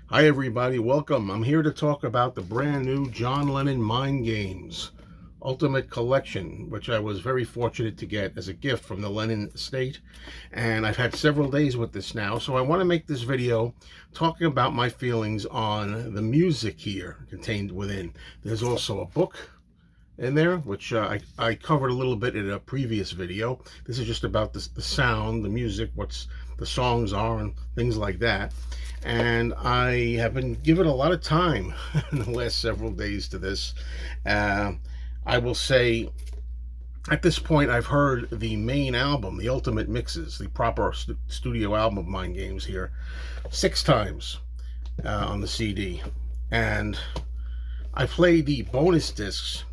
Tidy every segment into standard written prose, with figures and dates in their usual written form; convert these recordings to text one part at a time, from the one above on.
Hi everybody, welcome. I'm here to talk about the brand new John Lennon Mind Games Ultimate Collection, which I was very fortunate to get as a gift from the Lennon estate. And I've had several days with this now, so I want to make this video talking about my feelings on the music here contained within. There's also a book in there, which I covered a little bit in a previous video. This is just about the sound, the music, what's the songs are, and things like that. And I have been given a lot of time in the last several days to this. I will say, at this point, I've heard the main album, the Ultimate Mixes, the proper studio album of Mind Games here, 6 times on the CD. And I played the bonus discs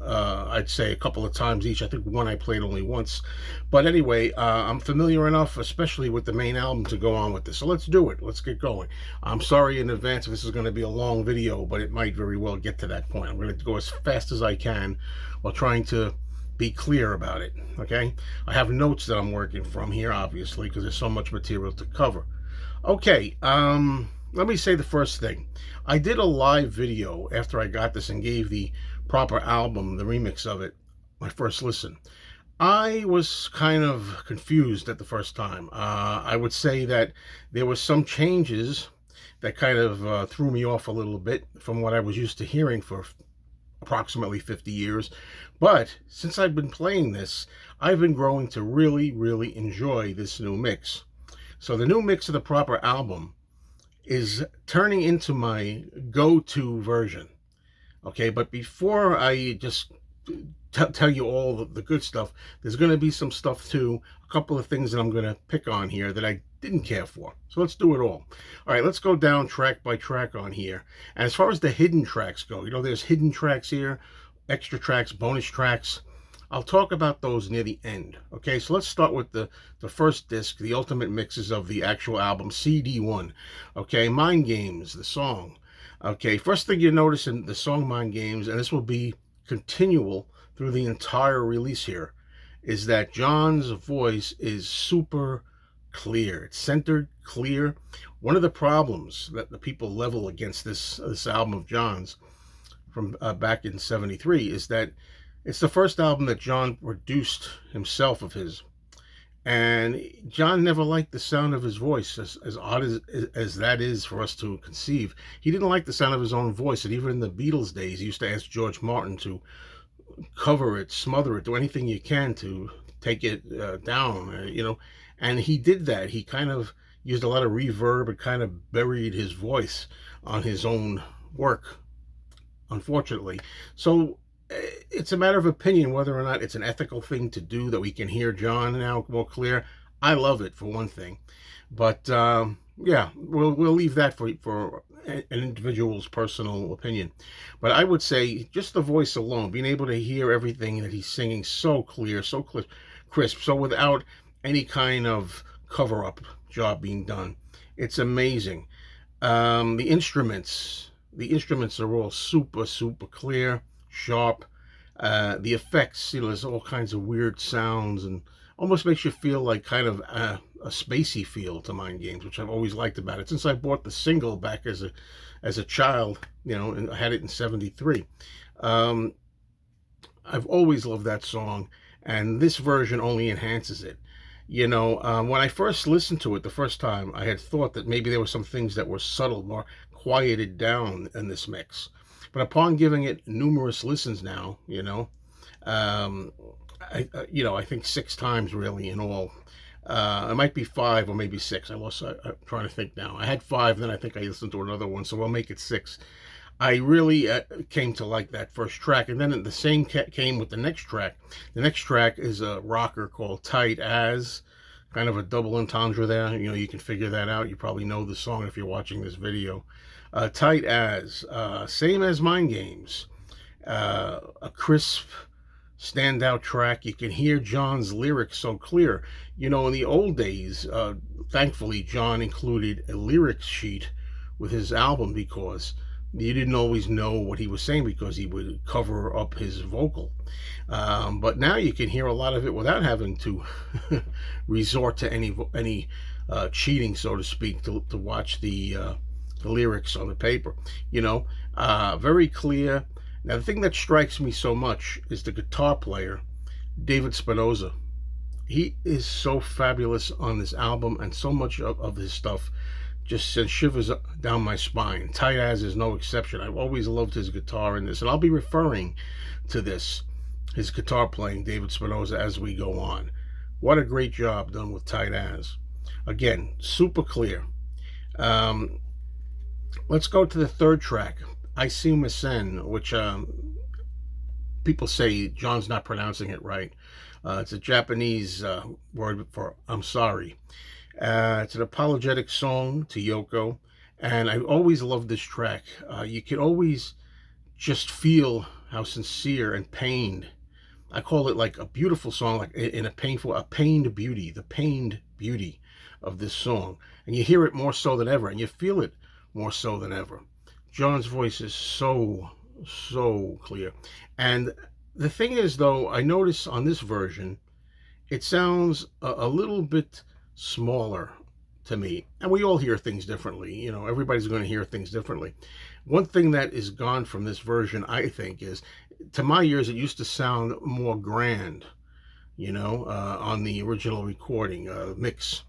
I'd say a couple of times each. I think one I played only once. But anyway, I'm familiar enough, especially with the main album, to go on with this. So let's do it. Let's get going. I'm sorry in advance if this is going to be a long video, but it might very well get to that point. I'm going to go as fast as I can while trying to be clear about it. Okay? I have notes that I'm working from here, obviously, because there's so much material to cover. Okay, let me say the first thing. I did a live video after I got this and gave the proper album, the remix of it, my first listen. I was kind of confused at the first time. I would say that there was some changes that kind of threw me off a little bit from what I was used to hearing for approximately 50 years. But since I've been playing this, I've been growing to really, really enjoy this new mix. So the new mix of the proper album is turning into my go-to version. Okay, but before I just tell you all the good stuff, there's going to be some stuff too, a couple of things that I'm going to pick on here that I didn't care for. So let's do it all. All right, let's go down track by track on here. And as far as the hidden tracks go, there's hidden tracks here, extra tracks, bonus tracks. I'll talk about those near the end. Okay, so let's start with the first disc, the ultimate mixes of the actual album, CD1. Okay, Mind Games, the song. Okay, first thing you notice in the song Mind Games, and this will be continual through the entire release here, is that John's voice is super clear. It's centered, clear. One of the problems that the people level against this album of John's from back in '73 is that it's the first album that John produced himself of his. And John never liked the sound of his voice, as odd as that is for us to conceive. He didn't like the sound of his own voice. And even in the Beatles days, he used to ask George Martin to cover it, smother it, do anything you can to take it down, And he did that. He kind of used a lot of reverb and kind of buried his voice on his own work, unfortunately. So it's a matter of opinion whether or not it's an ethical thing to do, that we can hear John now more clear. I love it, for one thing. But yeah, we'll leave that for an individual's personal opinion. But I would say just the voice alone, being able to hear everything that he's singing so clear, so crisp, so without any kind of cover-up job being done. It's amazing. The instruments are all super, super clear, sharp. The effects, there's all kinds of weird sounds, and almost makes you feel like kind of a spacey feel to Mind Games, which I've always liked about it since I bought the single back as a child. And I had it in '73. I've always loved that song, and this version only enhances it. When I first listened to it the first time, I had thought that maybe there were some things that were subtle, more quieted down in this mix. But upon giving it numerous listens now, I think 6 times really in all. It might be 5 or maybe 6. I'm trying to think now. I had 5, then I think I listened to another one, so I'll make it 6. I really came to like that first track, and then the same came with the next track. The next track is a rocker called Tight As, kind of a double entendre there. You can figure that out. You probably know the song if you're watching this video. Tight As, same as Mind Games, a crisp, standout track. You can hear John's lyrics so clear. In the old days, thankfully, John included a lyrics sheet with his album because you didn't always know what he was saying because he would cover up his vocal. But now you can hear a lot of it without having to resort to any cheating, so to speak, to watch the the lyrics on the paper, you know, very clear. Now, the thing that strikes me so much is the guitar player, David Spinoza. He is so fabulous on this album, and so much of his stuff just sends shivers down my spine. Tight As is no exception. I've always loved his guitar in this, and I'll be referring to this, his guitar playing, David Spinoza, as we go on. What a great job done with Tight As. Again, super clear. Let's go to the third track, I See Sen, which people say John's not pronouncing it right. It's a Japanese word for I'm sorry. It's an apologetic song to Yoko, and I always loved this track. You could always just feel how sincere and pained. I call it like a beautiful song, like in a pained beauty, the pained beauty of this song. And you hear it more so than ever, and you feel it more so than ever. John's voice is so clear. And the thing is, though, I notice on this version, it sounds a little bit smaller to me. And we all hear things differently. You know, everybody's going to hear things differently. One thing that is gone from this version, I think, is, to my ears, it used to sound more grand, you know, on the original recording mix.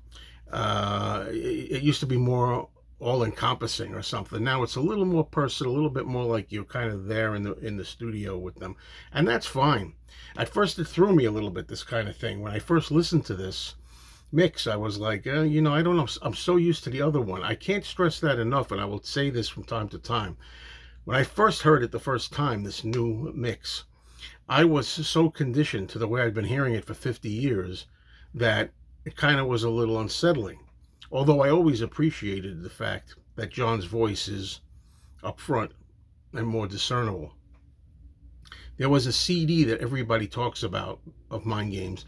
It used to be more all-encompassing or something. Now it's a little more personal, a little bit more like you're kind of there in the studio with them, and that's fine. At first, it threw me a little bit, this kind of thing. When I first listened to this mix, I was like, you know, I don't know. I'm so used to the other one. I can't stress that enough, and I will say this from time to time. When I first heard it the first time, this new mix, I was so conditioned to the way I'd been hearing it for 50 years that it kind of was a little unsettling. Although I always appreciated the fact that John's voice is up front and more discernible. There was a CD that everybody talks about of Mind Games.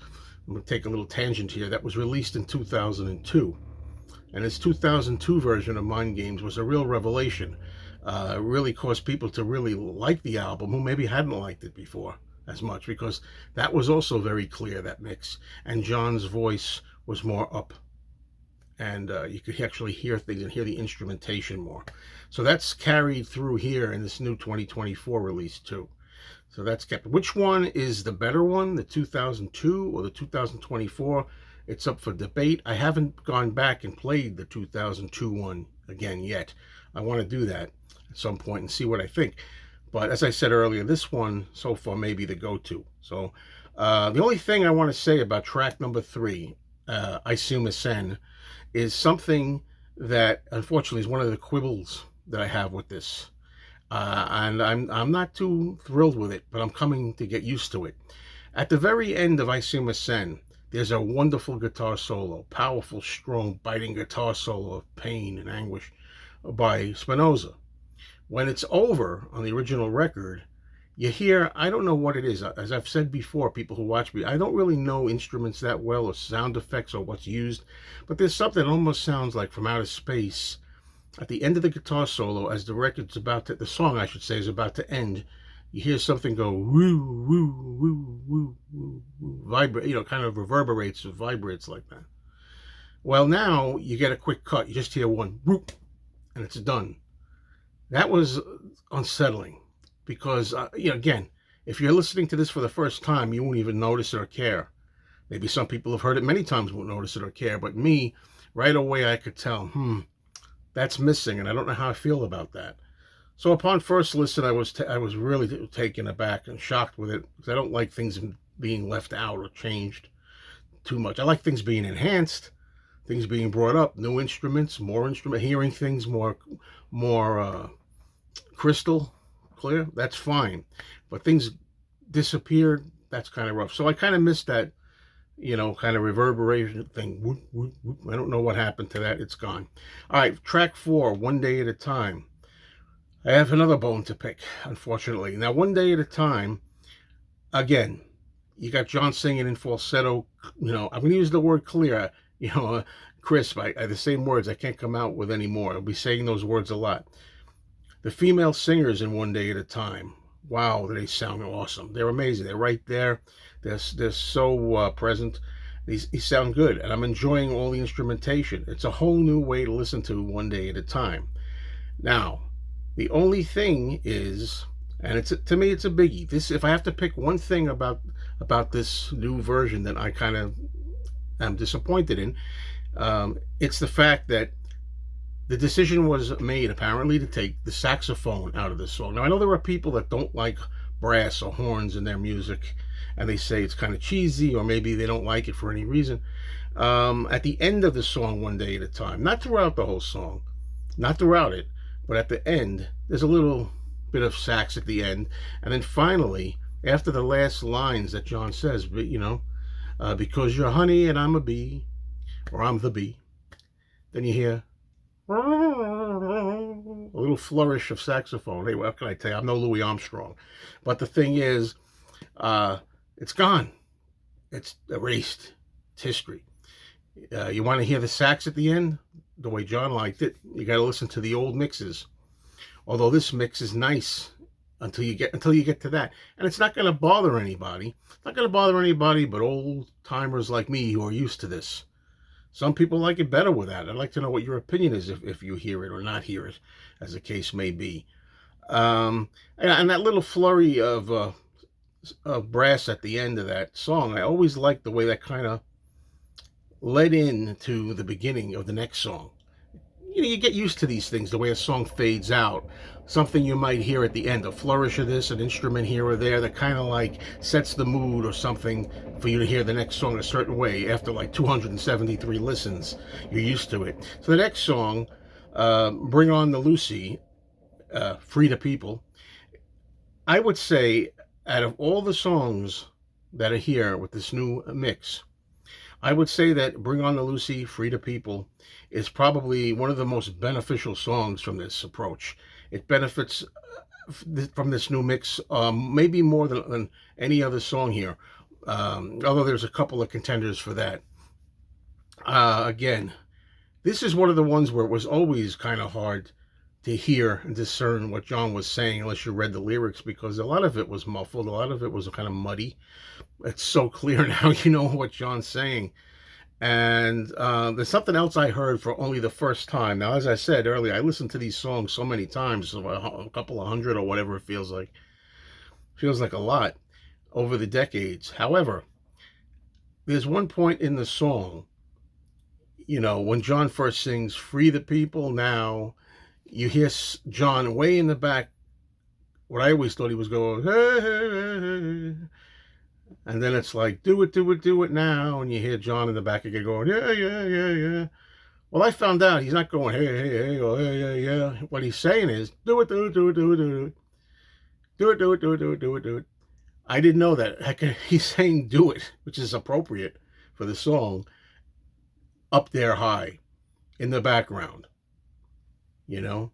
I'm going to take a little tangent here. That was released in 2002. And this 2002 version of Mind Games was a real revelation. Really caused people to really like the album who maybe hadn't liked it before as much, because that was also very clear, that mix. And John's voice was more up. And you could actually hear things and hear the instrumentation more. So that's carried through here in this new 2024 release too. So that's kept. Which one is the better one, the 2002 or the 2024? It's up for debate. I haven't gone back and played the 2002 one again yet. I want to do that at some point and see what I think. But as I said earlier, this one so far may be the go-to. So the only thing I want to say about track number 3, I See Sen, is something that unfortunately is one of the quibbles that I have with this, and I'm not too thrilled with it, but I'm coming to get used to it. At the very end of I See Sen, there's a wonderful guitar solo, powerful, strong, biting guitar solo of pain and anguish by Spinoza. When it's over on the original record, you hear, I don't know what it is. As I've said before, people who watch me, I don't really know instruments that well, or sound effects, or what's used, but there's something that almost sounds like from outer space. At the end of the guitar solo, as the song I should say, is about to end, you hear something go woo, woo, woo, woo, woo, woo, vibrate, you know, kind of reverberates or vibrates like that. Well, now you get a quick cut. You just hear one whoop, and it's done. That was unsettling. Because, you know, again, if you're listening to this for the first time, you won't even notice it or care. Maybe some people have heard it many times, won't notice it or care. But me, right away, I could tell, that's missing, and I don't know how I feel about that. So upon first listen, I was really taken aback and shocked with it, because I don't like things being left out or changed too much. I like things being enhanced, things being brought up, new instruments, more instrument, hearing things more crystal clear. That's fine, but things disappeared. That's kind of rough. So I kind of missed that, you know, kind of reverberation thing. Whoop, whoop, whoop. I don't know what happened to that. It's gone. All right, track 4, One Day at a Time. I have another bone to pick, unfortunately. Now, One Day at a Time, again, you got John singing in falsetto. You know, I'm going to use the word clear, you know, crisp. I the same words I can't come out with anymore. I'll be saying those words a lot. The female singers in One Day at a Time, wow, they sound awesome. They're amazing. They're right there. They're so present. They sound good, and I'm enjoying all the instrumentation. It's a whole new way to listen to One Day at a Time. Now, the only thing is, and it's to me it's a biggie. This, if I have to pick one thing about this new version that I kind of am disappointed in, it's the fact that the decision was made apparently to take the saxophone out of the song. Now I know there are people that don't like brass or horns in their music, and they say it's kind of cheesy, or maybe they don't like it for any reason. At the end of the song, One Day at a Time, not throughout the whole song, not throughout it, but at the end, there's a little bit of sax at the end, and then finally, after the last lines that John says, because you're honey and I'm a bee, or I'm the bee, then you hear a little flourish of saxophone. Hey, what can I tell you? I'm no Louis Armstrong, but the thing is, it's gone. It's erased. It's history. You want to hear the sax at the end, the way John liked it, you got to listen to the old mixes. Although this mix is nice until you get to that, and it's not going to bother anybody. It's not going to bother anybody but old timers like me who are used to this. Some people like it better with that. I'd like to know what your opinion is if you hear it or not hear it, as the case may be. And that little flurry of brass at the end of that song, I always liked the way that kind of led into the beginning of the next song. You get used to these things, the way a song fades out. Something you might hear at the end, a flourish of this, an instrument here or there that kind of like sets the mood or something for you to hear the next song a certain way. After like 273 listens, you're used to it. So the next song, Bring On the Lucy, Free the People, I would say out of all the songs that are here with this new mix, I would say that Bring On the Lucy, Free the People is probably one of the most beneficial songs from this approach. It benefits from this new mix, maybe more than any other song here, although there's a couple of contenders for that. Again, this is one of the ones where it was always kind of hard to hear and discern what John was saying unless you read the lyrics, because a lot of it was muffled, a lot of it was kind of muddy. It's so clear now, you know what John's saying. And there's something else I heard for only the first time. Now, as I said earlier, I listened to these songs so many times, a couple of hundred or whatever it feels like. Feels like a lot over the decades. However, there's one point in the song, when John first sings, Free the People Now, you hear John way in the back, what I always thought he was going, hey, hey, hey, hey. And then it's like, do it, do it, do it now. And you hear John in the back again going, yeah, yeah, yeah, yeah. Well, I found out he's not going, hey, hey, hey, or hey, yeah, yeah. What he's saying is, do it, do it, do it, do it, do it. Do it, do it, do it, do it, do it, do it. I didn't know that. Heck, he's saying do it, which is appropriate for the song, up there high in the background. Now,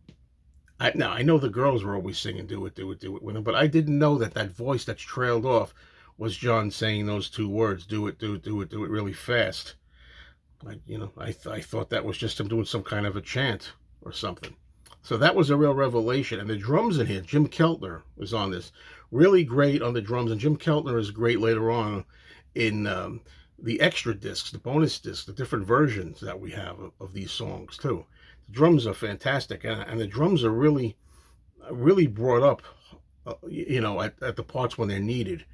I know the girls were always singing do it, do it, do it with him, but I didn't know that voice that's trailed off was John saying those two words, do it, do it, do it, do it, really fast. I thought that was just him doing some kind of a chant or something. So that was a real revelation. And the drums in here, Jim Keltner was on this. Really great on the drums. And Jim Keltner is great later on in the extra discs, the bonus discs, the different versions that we have of these songs too. The drums are fantastic. And the drums are really brought up, at the parts when they're needed.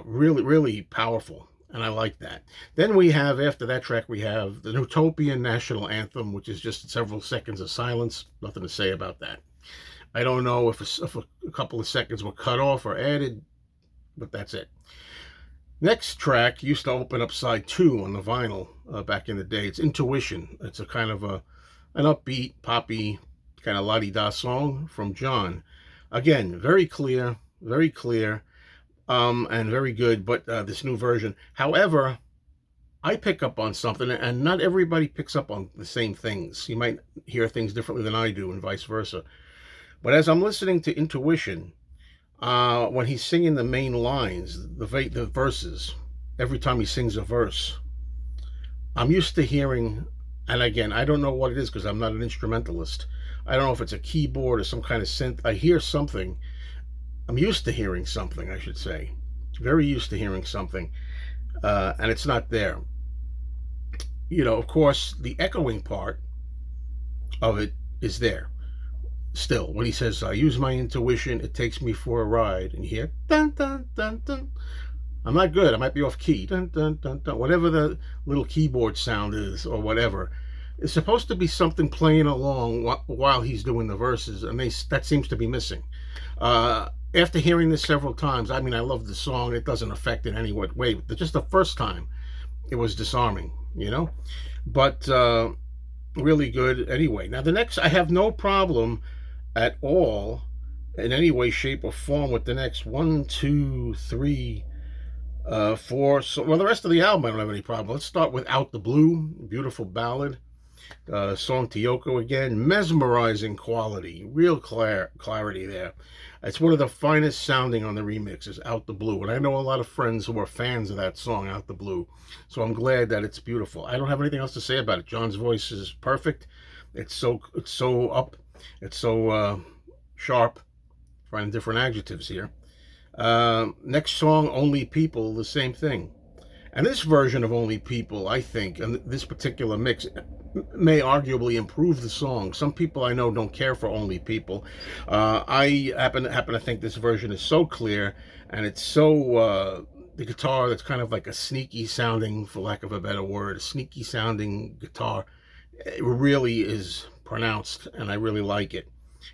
Really, really powerful, and I like that. Then we have, after that track, we have the Utopian National Anthem, which is just several seconds of silence. Nothing to say about that. I don't know if a couple of seconds were cut off or added, but that's it. Next track used to open up side 2 on the vinyl back in the day. It's Intuition. It's a kind of an upbeat, poppy, kind of la-di-da song from John. Again, very clear, and very good, but this new version. However, I pick up on something, and not everybody picks up on the same things. You might hear things differently than I do, and vice versa. But as I'm listening to Intuition, when he's singing the main lines, the verses, every time he sings a verse, I'm used to hearing, and again, I don't know what it is because I'm not an instrumentalist. I don't know if it's a keyboard or some kind of synth. I hear something. I'm used to hearing something, I should say. Very used to hearing something. And it's not there. Of course, the echoing part of it is there. Still, when he says, I use my intuition, it takes me for a ride, and you hear dun dun dun dun. I'm not good. I might be off key. Dun dun dun dun. Whatever the little keyboard sound is, or whatever, it's supposed to be something playing along while he's doing the verses, and that seems to be missing. After hearing this several times, I mean, I love the song. It doesn't affect in any way. But just the first time, it was disarming, you know. But really good anyway. Now the next, I have no problem at all in any way, shape, or form with the next 1, 2, 3, 4. So, well, the rest of the album I don't have any problem. Let's start with Out the Blue, beautiful ballad. Song to Yoko again, mesmerizing quality, real clarity there. It's one of the finest sounding on the remixes, Out the Blue. And I know a lot of friends who are fans of that song, Out the Blue. So I'm glad that it's beautiful. I don't have anything else to say about it. John's voice is perfect. It's so up. It's so sharp. Finding different adjectives here. Next song, Only People, the same thing. And this version of Only People, I think, and this particular mix may arguably improve the song. Some people I know don't care for Only People. I happen to think this version is so clear, and it's so the guitar that's kind of like a sneaky sounding, for lack of a better word, a sneaky sounding guitar. It really is pronounced, and I really like it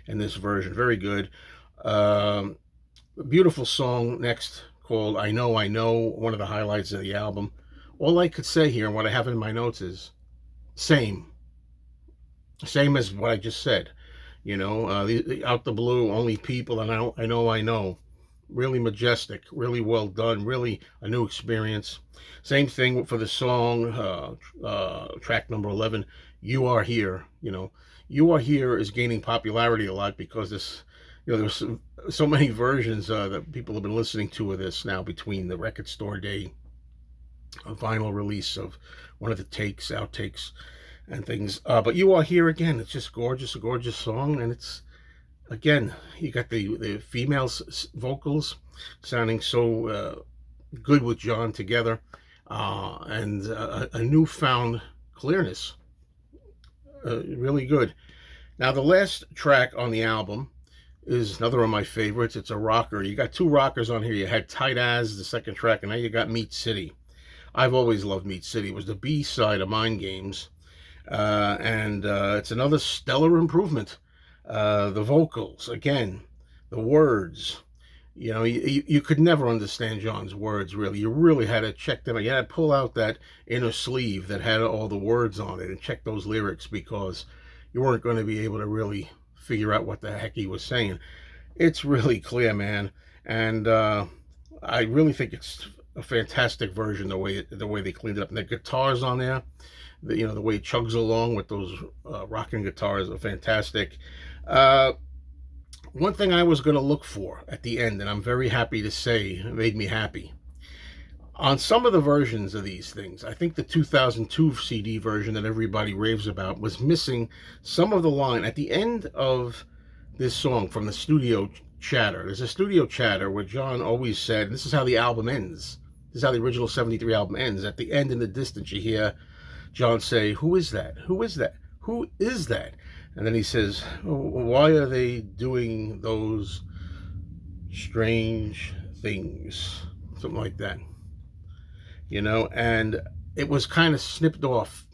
in this version. Very good. Beautiful song next, called I Know, one of the highlights of the album. All I could say here and what I have in my notes is same as what I just said. You know, Out the Blue, Only People, and I know. Really majestic, really well done, really a new experience. Same thing for the song, track number 11, You Are Here. You know, You Are Here is gaining popularity a lot because this, you know, there's so many versions that people have been listening to of this now between the Record Store Day, a vinyl release of one of the outtakes and things. But You Are Here again, it's just gorgeous, a gorgeous song. And it's, again, you got the female's vocals sounding so good with John together, and a newfound clearness. Really good. Now, the last track on the album is another of my favorites. It's a rocker. You got two rockers on here. You had Tight As, the second track, and now you got Meat City. I've always loved Meat City. It was the B-side of Mind Games. And it's another stellar improvement. The vocals, again, the words. You know, you could never understand John's words, really. You really had to check them out. You had to pull out that inner sleeve that had all the words on it and check those lyrics, because you weren't going to be able to really figure out what the heck he was saying. It's really clear, man. And I really think it's a fantastic version, the way they cleaned it up. And the guitars on there, you know, the way it chugs along with those rocking guitars are fantastic. One thing I was going to look for at the end, and I'm very happy to say it made me happy. On some of the versions of these things, I think the 2002 CD version that everybody raves about was missing some of the line at the end of this song from the studio chatter. There's a studio chatter where John always said, and this is how the album ends. This is how the original 73 album ends. At the end, in the distance, you hear John say, "Who is that? Who is that? Who is that?" And then he says, "Why are they doing those strange things?" Something like that. You know, and it was kind of snipped off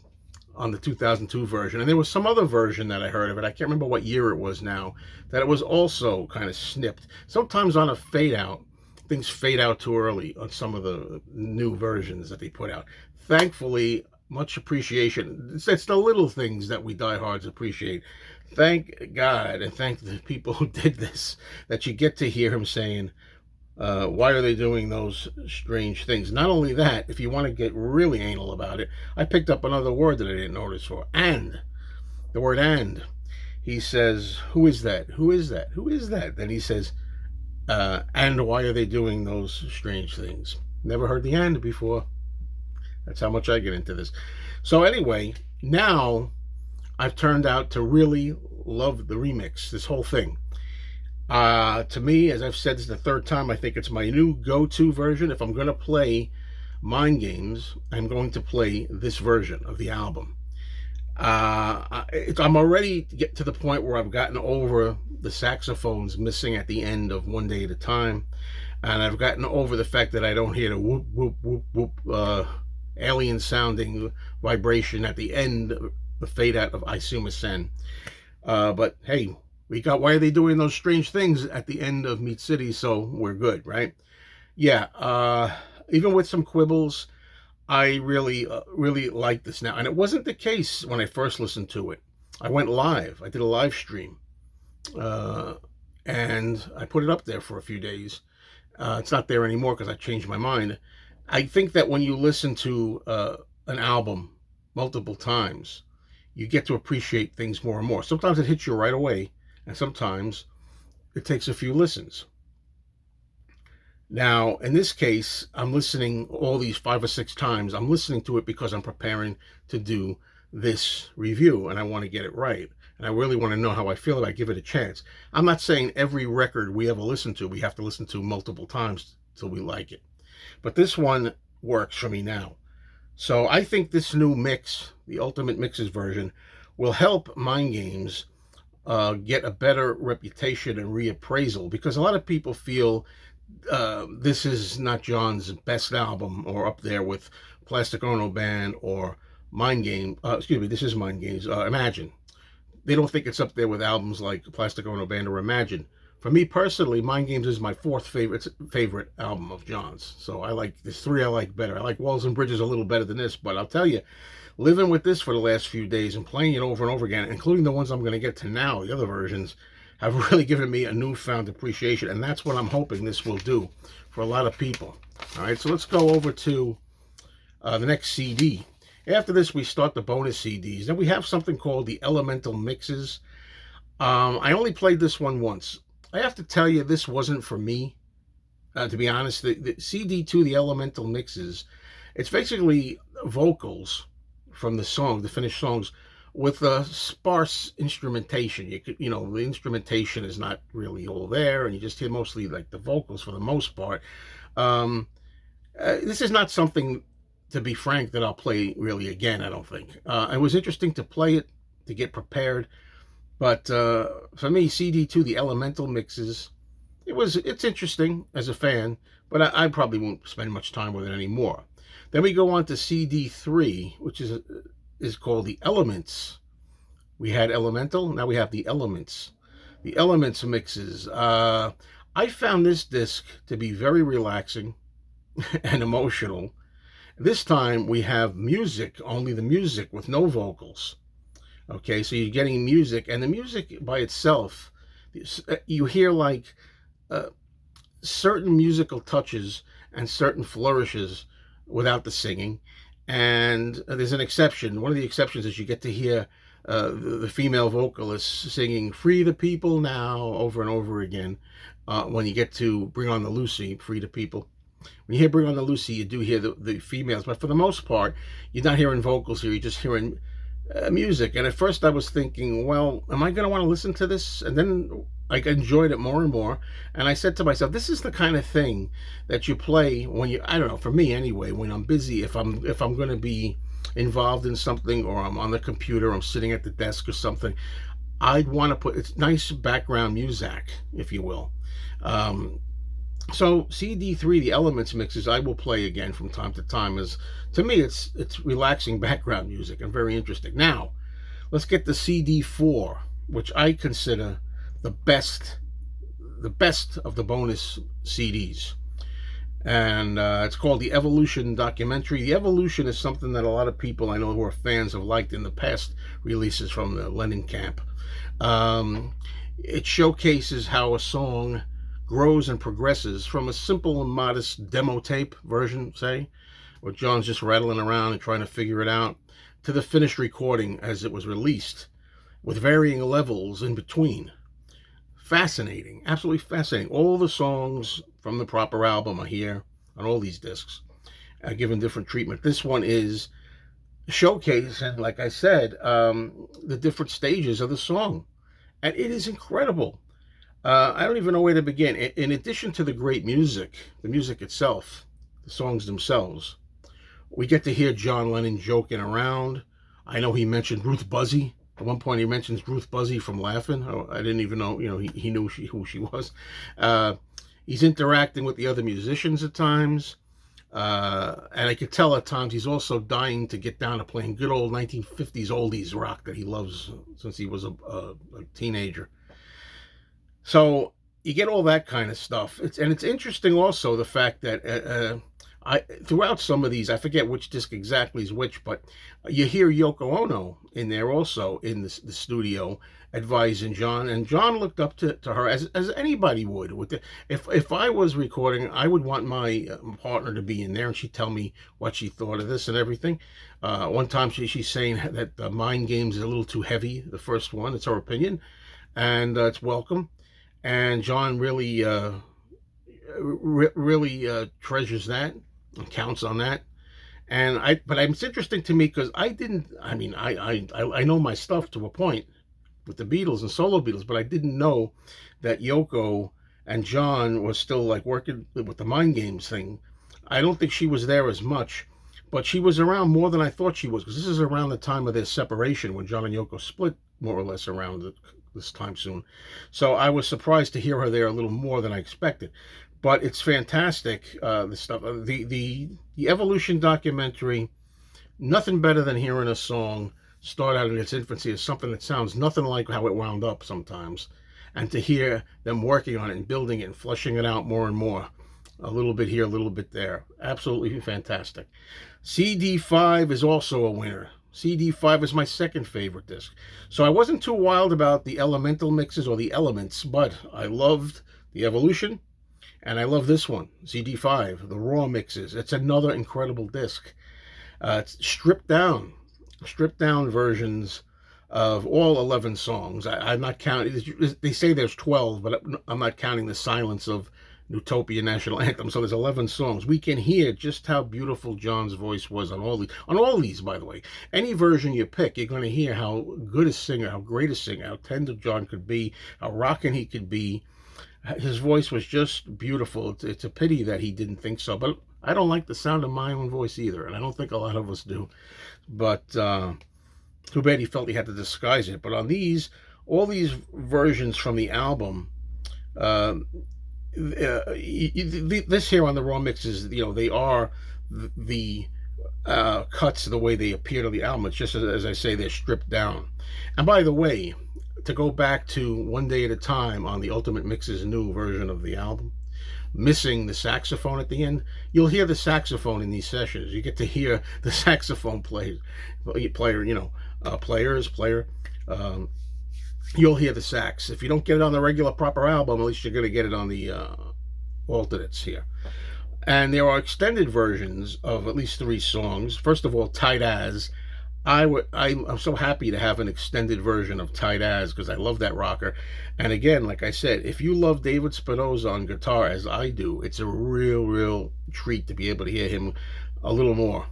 on the 2002 version. And there was some other version that I heard of it. I can't remember what year it was now, that it was also kind of snipped. Sometimes on a fade out, things fade out too early on some of the new versions that they put out. Thankfully, much appreciation. It's the little things that we diehards appreciate. Thank God, and thank the people who did this, that you get to hear him saying, why are they doing those strange things? Not only that, if you want to get really anal about it, I picked up another word that I didn't notice for. And. The word and. He says, "Who is that? Who is that? Who is that?" Then he says, and why are they doing those strange things? Never heard the and before. That's how much I get into this. So anyway, now I've turned out to really love the remix, this whole thing. To me, as I've said, this is the third time, I think it's my new go-to version. If I'm going to play Mind Games, I'm going to play this version of the album. I'm already get to the point where I've gotten over the saxophones missing at the end of One Day at a Time, and I've gotten over the fact that I don't hear the whoop whoop whoop whoop alien sounding vibration at the end, the fade out of I Assume Sen. But hey, we got why are they doing those strange things at the end of Meat City? So we're good, right? Yeah. Even with some quibbles, I really like this now, and it wasn't the case when I first listened to it. I went live. I did a live stream, uh, and I put it up there for a few days. It's not there anymore because I changed my mind. I think that when you listen to an album multiple times, you get to appreciate things more and more. Sometimes it hits you right away, and sometimes it takes a few listens. Now, in this case, I'm listening all these 5 or 6 times. I'm listening to it because I'm preparing to do this review and I want to get it right. And I really want to know how I feel about it, give it a chance. I'm not saying every record we ever listen to, we have to listen to multiple times till we like it. But this one works for me now. So I think this new mix, the Ultimate Mixes version, will help Mind Games get a better reputation and reappraisal because a lot of people feel this is not John's best album or up there with Plastic Ono Band or Mind Game. Excuse me, this is Mind Games. Imagine. They don't think it's up there with albums like Plastic Ono Band or Imagine. For me personally, Mind Games is my fourth favorite album of John's. So I like there's three I like better. I like Walls and Bridges a little better than this, but I'll tell you, living with this for the last few days and playing it over and over again, including the ones I'm going to get to now, the other versions, have really given me a newfound appreciation, and that's what I'm hoping this will do for a lot of people. All right, so let's go over to the next CD. After this, we start the bonus CDs. Then we have something called the Elemental Mixes. I only played this one once. I have to tell you, this wasn't for me. To be honest, the CD2, the Elemental Mixes, it's basically vocals from the song, the finished songs, with a sparse instrumentation. The instrumentation is not really all there, and you just hear mostly like the vocals for the most part. This is not something, to be frank, that I'll play really again. I don't think. It was interesting to play it to get prepared, but for me, CD2, the Elemental Mixes, it's interesting as a fan, but I probably won't spend much time with it anymore. Then we go on to CD3, which is called the Elements. We had Elemental, now we have the Elements. The Elements mixes. I found this disc to be very relaxing and emotional. This time we have music, only the music with no vocals. Okay, so you're getting music, and the music by itself, you hear like certain musical touches and certain flourishes without the singing. And there's an exception. One of the exceptions is you get to hear the female vocalist singing "Free the People Now" over and over again. When you get to "Bring on the Lucy," "Free the People." When you hear "Bring on the Lucy," you do hear the females, but for the most part, you're not hearing vocals here. You're just hearing music. And at first I was thinking, well, am I going to want to listen to this? And then I enjoyed it more and more. And I said to myself, this is the kind of thing that you play when I don't know, for me anyway, when I'm busy, if I'm going to be involved in something, or I'm on the computer, I'm sitting at the desk or something, I'd want to put, it's nice background music, if you will. So CD3, the Elements mixes, I will play again from time to time. As to me, it's relaxing background music and very interesting. Now, let's get the CD4, which I consider the best of the bonus CDs, and it's called the Evolution documentary. The Evolution is something that a lot of people I know who are fans have liked in the past releases from the Lennon camp. It showcases how a song grows and progresses from a simple and modest demo tape version, say, where John's just rattling around and trying to figure it out, to the finished recording as it was released, with varying levels in between. Fascinating, absolutely fascinating. All the songs from the proper album are here on all these discs, given different treatment. This one is showcasing, like I said, the different stages of the song, and it is incredible. I don't even know where to begin. In addition to the great music, the music itself, the songs themselves, we get to hear John Lennon joking around I know he mentioned Ruth Buzzy. At one point, he mentions Ruth Buzzy from Laughing. I didn't even know, he knew who she was. Uh, he's interacting with the other musicians at times. And I could tell at times he's also dying to get down to playing good old 1950s oldies rock that he loves since he was a teenager. So you get all that kind of stuff. It's interesting also the fact that I throughout some of these, I forget which disc exactly is which, but you hear Yoko Ono in there also in the studio advising John, and John looked up to her as anybody would. If I was recording, I would want my partner to be in there, and she'd tell me what she thought of this and everything. One time she's saying that the Mind Games is a little too heavy. The first one, it's her opinion, and it's welcome. And John really treasures that and counts on that. But it's interesting to me because I didn't. I mean, I know my stuff to a point with the Beatles and solo Beatles, but I didn't know that Yoko and John was still like working with the Mind Games thing. I don't think she was there as much, but she was around more than I thought she was, because this is around the time of their separation when John and Yoko split, more or less around this time soon. So I was surprised to hear her there a little more than I expected. But it's fantastic, the stuff. The Evolution documentary, nothing better than hearing a song start out in its infancy as something that sounds nothing like how it wound up sometimes. And to hear them working on it and building it and fleshing it out more and more. A little bit here, a little bit there. Absolutely fantastic. CD5 is also a winner. CD5 is my second favorite disc. So I wasn't too wild about the elemental mixes or the elements, but I loved the Evolution, and I love this one, CD5, the raw mixes. It's another incredible disc. It's stripped down versions of all 11 songs. I'm not counting. They say there's 12, but I'm not counting the silence of Utopia National Anthem. So there's 11 songs. We can hear just how beautiful John's voice was on all these. On all these, by the way, any version you pick, you're going to hear how good a singer, how great a singer, how tender John could be, how rocking he could be. His voice was just beautiful. It's a pity that he didn't think so, but I don't like the sound of my own voice either, and I don't think a lot of us do. But too bad he felt he had to disguise it. But on all these versions from the album, this here on the raw mixes, they are the cuts the way they appeared on the album. It's just as I say, they're stripped down. And by the way, to go back to One Day at a Time on the Ultimate Mix's new version of the album, missing the saxophone at the end, you'll hear the saxophone in these sessions. You get to hear the saxophone player. You'll hear the sax. If you don't get it on the regular proper album, at least you're going to get it on the alternates here. And there are extended versions of at least 3 songs. First of all, Tight As. I'm so happy to have an extended version of Tight As, because I love that rocker. And again, like I said, if you love David Spinoza on guitar as I do, it's a real treat to be able to hear him a little more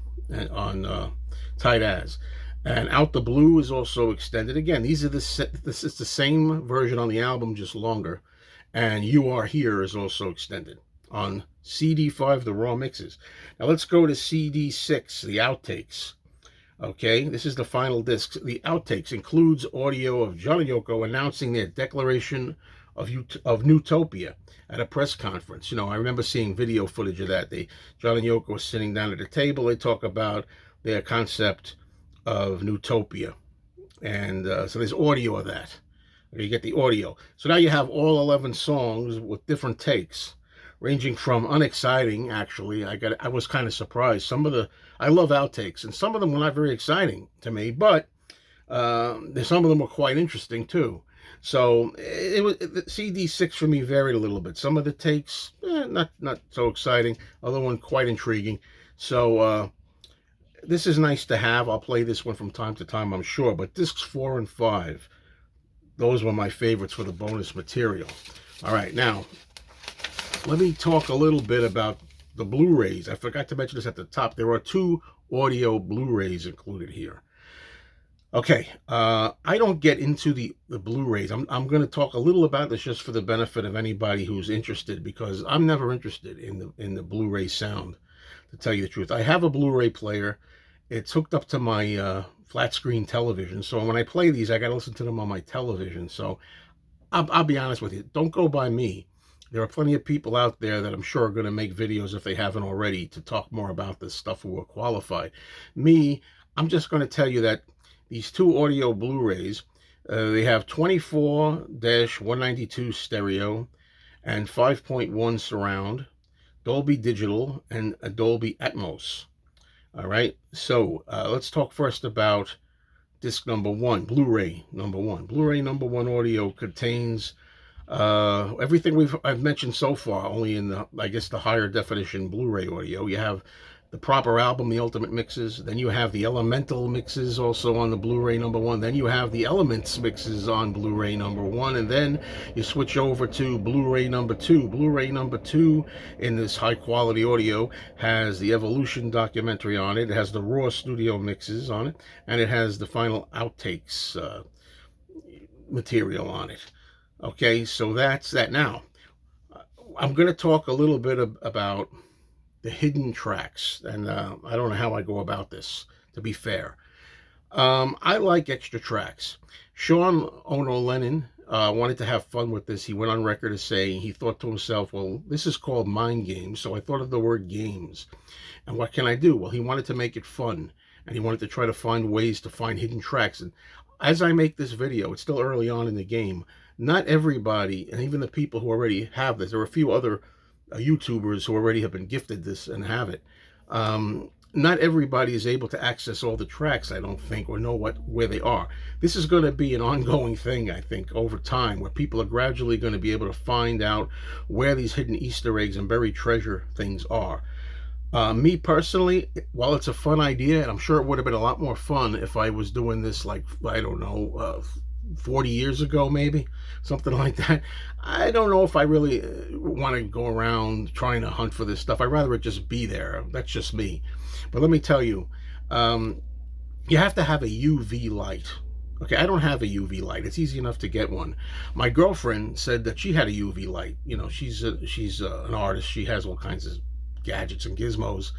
on Tight As. And Out the Blue is also extended. Again, this is the same version on the album, just longer. And You Are Here is also extended on CD5, the raw mixes. Now let's go to CD6, the outtakes. Okay, this is the final disc. The outtakes includes audio of John and Yoko announcing their declaration of Newtopia at a press conference. I remember seeing video footage of that. John and Yoko are sitting down at a table. They talk about their concept of Newtopia. And so there's audio of that. You get the audio. So now you have all 11 songs with different takes, ranging from unexciting, actually. I was kind of surprised. I love outtakes, and some of them were not very exciting to me, but some of them were quite interesting too. So CD6 for me varied a little bit. Some of the takes, not so exciting, other one quite intriguing. So this is nice to have. I'll play this one from time to time, I'm sure. But discs 4 and 5, those were my favorites for the bonus material. All right, now let me talk a little bit about the Blu-rays. I forgot to mention this at the top. There are 2 audio Blu-rays included here. Okay, I don't get into the Blu-rays. I'm going to talk a little about this just for the benefit of anybody who's interested, because I'm never interested in the Blu-ray sound, to tell you the truth. I have a Blu-ray player. It's hooked up to my flat screen television. So when I play these, I got to listen to them on my television. So I'll be honest with you. Don't go by me. There are plenty of people out there that I'm sure are going to make videos, if they haven't already, to talk more about this stuff who are qualified. Me, I'm just going to tell you that these two audio Blu-rays, they have 24-192 stereo and 5.1 surround, Dolby Digital, and a Dolby Atmos. All right, so let's talk first about disc number one, Blu-ray number one. Blu-ray number one audio contains everything I've mentioned so far, only in the, I guess, the higher definition Blu-ray audio. You have the proper album, the ultimate mixes. Then you have the elemental mixes also on the Blu-ray number one. Then you have the elements mixes on Blu-ray number one. And then you switch over to Blu-ray number two. Blu-ray number two in this high quality audio has the Evolution documentary on it. It has the raw studio mixes on it. And it has the final outtakes material on it. Okay, so that's that. Now, I'm going to talk a little bit about the hidden tracks, and I don't know how I go about this, to be fair. I like extra tracks. Sean Ono Lennon wanted to have fun with this. He went on record as saying he thought to himself, well, this is called mind games, so I thought of the word games. And what can I do? Well, he wanted to make it fun, and he wanted to try to find ways to find hidden tracks. And as I make this video, it's still early on in the game. Not everybody, and even the people who already have this, there are a few other YouTubers who already have been gifted this and have it. Not everybody is able to access all the tracks, I don't think, or know where they are. This is going to be an ongoing thing, I think, over time, where people are gradually going to be able to find out where these hidden Easter eggs and buried treasure things are. Me personally, while it's a fun idea, and I'm sure it would have been a lot more fun if I was doing this, like, I don't know, 40 years ago, maybe, something like that. I don't know if I really want to go around trying to hunt for this stuff. I'd rather it just be there. That's just me. But let me tell you, you have to have a UV light. Okay, I don't have a UV light. It's easy enough to get one. My girlfriend said that she had a UV light. You know, she's an artist. She has all kinds of gadgets and gizmos.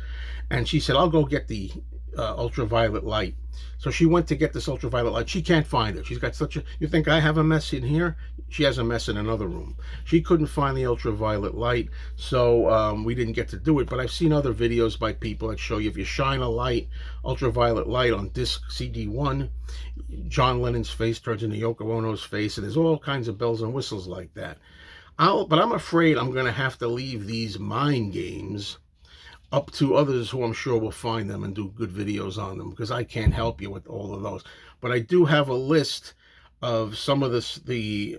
And she said, I'll go get the ultraviolet light. So she went to get this ultraviolet light. She can't find it. She's got such a, you think I have a mess in here? She has a mess in another room. She couldn't find the ultraviolet light, so we didn't get to do it. But I've seen other videos by people that show you if you shine a light, ultraviolet light on disc CD1, John Lennon's face turns into Yoko Ono's face, and there's all kinds of bells and whistles like that. But I'm afraid I'm going to have to leave these mind games up to others who I'm sure will find them and do good videos on them, because I can't help you with all of those. But I do have a list of some of the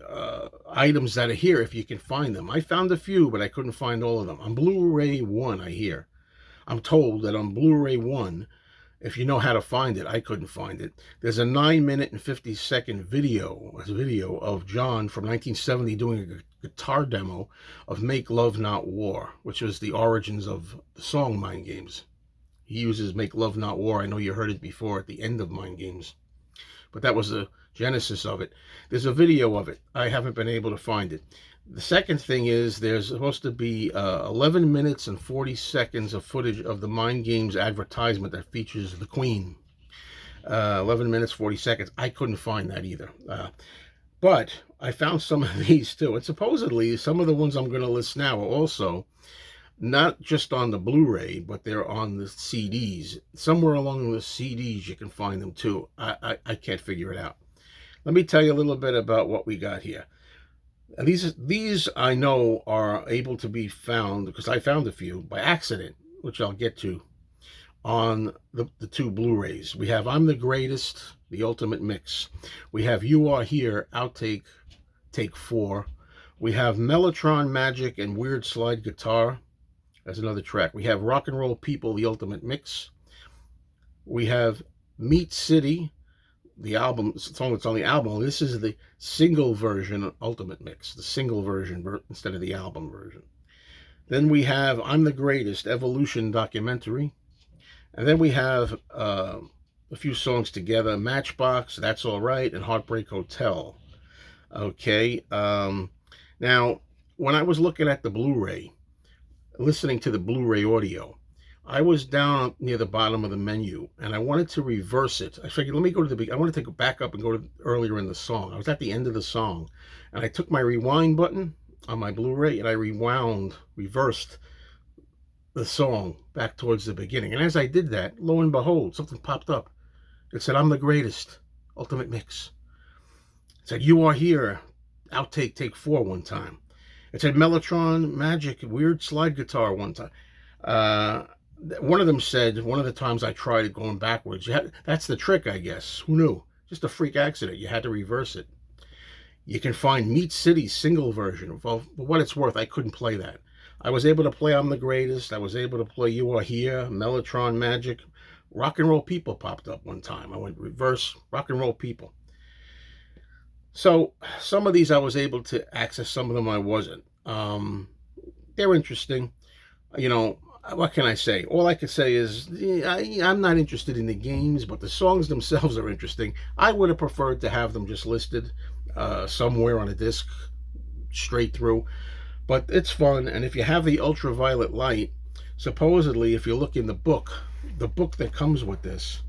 items that are here, if you can find them. I found a few, but I couldn't find all of them. On Blu-ray 1, I'm told that on Blu-ray 1, if you know how to find it, I couldn't find it. There's a 9-minute and 50-second video of John from 1970 doing a guitar demo of Make Love Not War, which was the origins of the song Mind Games. He uses Make Love Not War. I know you heard it before at the end of Mind Games, but that was the genesis of it. There's a video of it. I haven't been able to find it. The second thing is there's supposed to be 11 minutes and 40 seconds of footage of the Mind Games advertisement that features the Queen. 11 minutes, 40 seconds. I couldn't find that either. But I found some of these too. And supposedly some of the ones I'm going to list now are also not just on the Blu-ray, but they're on the CDs. Somewhere along the CDs you can find them too. I can't figure it out. Let me tell you a little bit about what we got here. And these I know are able to be found, because I found a few by accident, which I'll get to, on the two Blu-rays. We have I'm the Greatest, the Ultimate Mix. We have You Are Here, outtake, take 4. We have Mellotron Magic and Weird Slide Guitar. That's another track. We have Rock and Roll People, the Ultimate Mix. We have Meat City, the album, song that's on the album. This is the single version Ultimate Mix, the single version instead of the album version. Then we have I'm the Greatest, Evolution documentary. And then we have a few songs together, Matchbox, That's All Right, and Heartbreak Hotel. Okay, now, when I was looking at the Blu-ray, listening to the Blu-ray audio, I was down near the bottom of the menu and I wanted to reverse it. I figured, let me go to the beginning. I wanted to go back up and go to earlier in the song. I was at the end of the song and I took my rewind button on my Blu-ray and I reversed the song back towards the beginning. And as I did that, lo and behold, something popped up. It said, "I'm the greatest, ultimate mix." It said, "You are here, outtake, take 4" one time. It said, "Mellotron, magic, weird slide guitar" one time. Uh, One of them said, one of the times I tried it going backwards, that's the trick, I guess. Who knew? Just a freak accident. You had to reverse it. You can find Meat City's single version. Well, for what it's worth, I couldn't play that. I was able to play "I'm the Greatest." I was able to play "You Are Here," Mellotron, Magic. Rock and Roll People popped up one time. I went reverse, Rock and Roll People. So some of these I was able to access, some of them I wasn't. They're interesting. You know, what can I say? All I can say is I'm not interested in the games, but the songs themselves are interesting. I would have preferred to have them just listed somewhere on a disc straight through, but it's fun. And if you have the ultraviolet light, supposedly if you look in the book that comes with this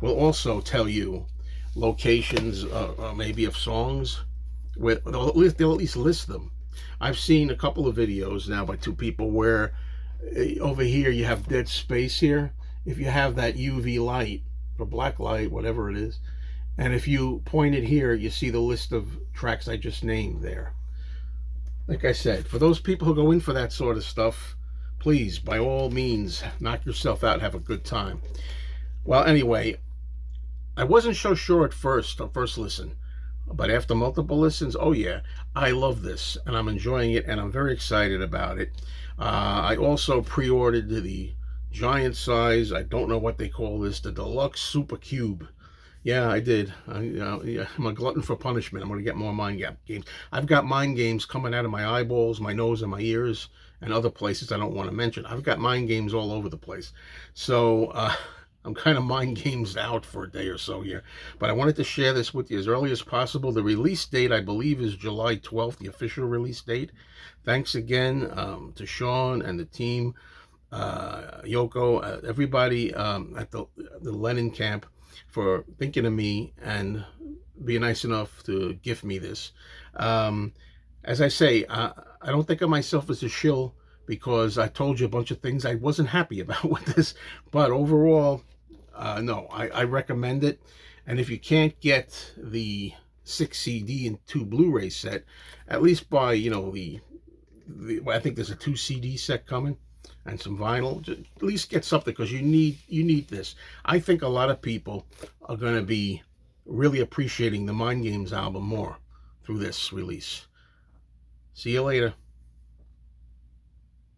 will also tell you locations, maybe of songs. They'll at least list them. I've seen a couple of videos now by two people where over here you have dead space here. If you have that UV light or black light, whatever it is, and if you point it here, you see the list of tracks I just named there. Like I said, for those people who go in for that sort of stuff, please, by all means, knock yourself out, have a good time. Well, anyway, I wasn't so sure at first listen, but after multiple listens, oh yeah, I love this and I'm enjoying it and I'm very excited about it. I also pre-ordered the giant size, I don't know what they call this, the Deluxe Super Cube. Yeah, I did. I'm a glutton for punishment. I'm going to get more mind games. I've got mind games coming out of my eyeballs, my nose, and my ears, and other places I don't want to mention. I've got mind games all over the place. So I'm kind of mind games out for a day or so here. But I wanted to share this with you as early as possible. The release date, I believe, is July 12th, the official release date. Thanks again to Sean and the team, Yoko, everybody at the Lennon camp, for thinking of me and being nice enough to gift me this. As I say, I don't think of myself as a shill because I told you a bunch of things I wasn't happy about with this. But overall, no, I recommend it. And if you can't get the 6 CD and 2 Blu-ray set, at least buy, I think there's a 2 CD set coming and some vinyl. Just at least get something, because you need this. I think a lot of people are going to be really appreciating the Mind Games album more through this release. See you later.